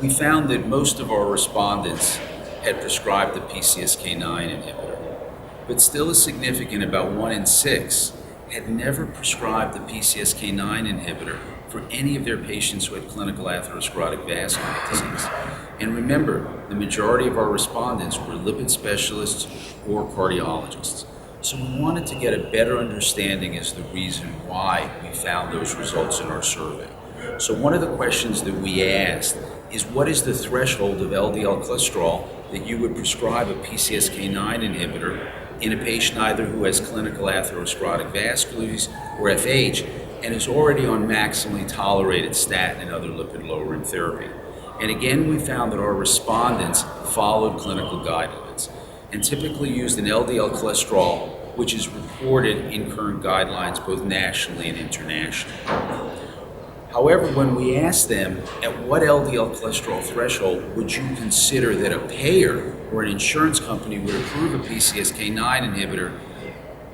we found that most of our respondents had prescribed the PCSK9 inhibitor, but still a significant, about 1 in 6, had never prescribed the PCSK9 inhibitor for any of their patients who had clinical atherosclerotic vascular disease. And remember, the majority of our respondents were lipid specialists or cardiologists. So we wanted to get a better understanding as to the reason why we found those results in our survey. So one of the questions that we asked is, what is the threshold of LDL cholesterol that you would prescribe a PCSK9 inhibitor in a patient either who has clinical atherosclerotic vascular disease or FH and is already on maximally tolerated statin and other lipid-lowering therapy? And again, we found that our respondents followed clinical guidelines and typically used an LDL cholesterol which is reported in current guidelines both nationally and internationally. However, when we asked them at what LDL cholesterol threshold would you consider that a payer or an insurance company would approve a PCSK9 inhibitor,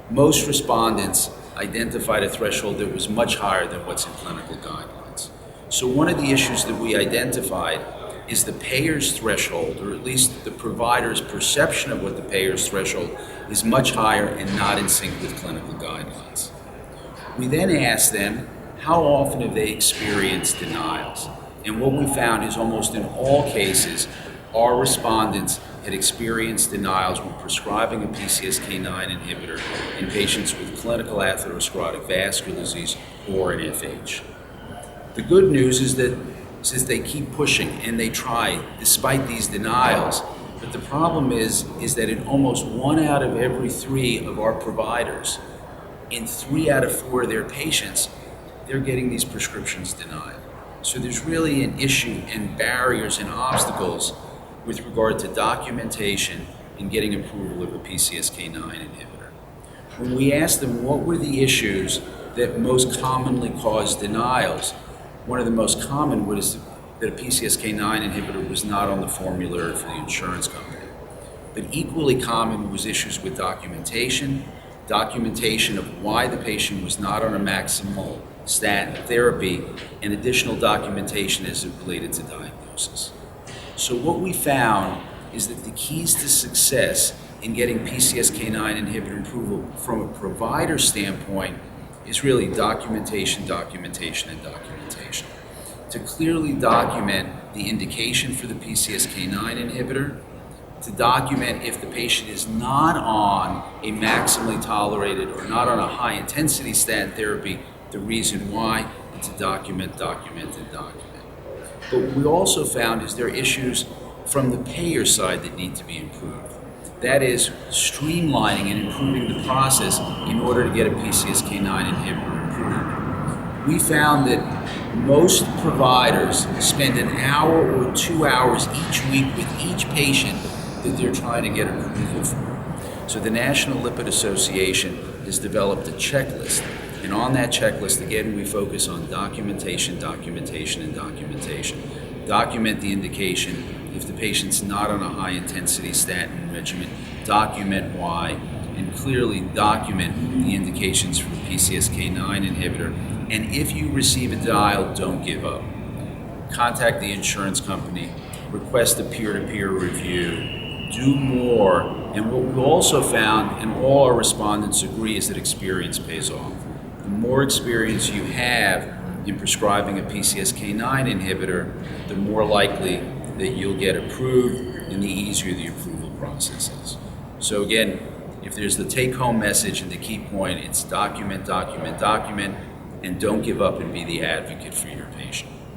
most respondents identified a threshold that was much higher than what's in clinical guidelines. So one of the issues that we identified is the payer's threshold, or at least the provider's perception of what the payer's threshold is much higher and not in sync with clinical guidelines. We then asked them, how often have they experienced denials? And what we found is almost in all cases, our respondents had experienced denials when prescribing a PCSK9 inhibitor in patients with clinical atherosclerotic vascular disease or an FH. The good news is that since they keep pushing and they try despite these denials, but the problem is that in almost 1 out of every 3 of our providers, in 3 out of 4 of their patients, they're getting these prescriptions denied. So there's really an issue and barriers and obstacles with regard to documentation in getting approval of a PCSK9 inhibitor. When we asked them what were the issues that most commonly caused denials, one of the most common was that a PCSK9 inhibitor was not on the formulary for the insurance company. But equally common was issues with documentation of why the patient was not on a maximal statin therapy, and additional documentation as it related to diagnosis. So what we found is that the keys to success in getting PCSK9 inhibitor approval from a provider standpoint is really documentation, documentation, and documentation. To clearly document the indication for the PCSK9 inhibitor, to document if the patient is not on a maximally tolerated or not on a high-intensity statin therapy, the reason why, and to document. But what we also found is there are issues from the payer side that need to be improved. That is streamlining and improving the process in order to get a PCSK9 inhibitor approved. We found that most providers spend an hour or 2 hours each week with each patient that they're trying to get approval for. So the National Lipid Association has developed a checklist. And on that checklist, again, we focus on documentation. Document the indication. If the patient's not on a high-intensity statin regimen, document why, and clearly document the indications for the PCSK9 inhibitor. And if you receive a denial, don't give up. Contact the insurance company, request a peer-to-peer review, do more. And what we also found, and all our respondents agree, is that experience pays off. The more experience you have in prescribing a PCSK9 inhibitor, the more likely that you'll get approved and the easier the approval process is. So again, if there's the take-home message and the key point, it's document, and don't give up and be the advocate for your patient.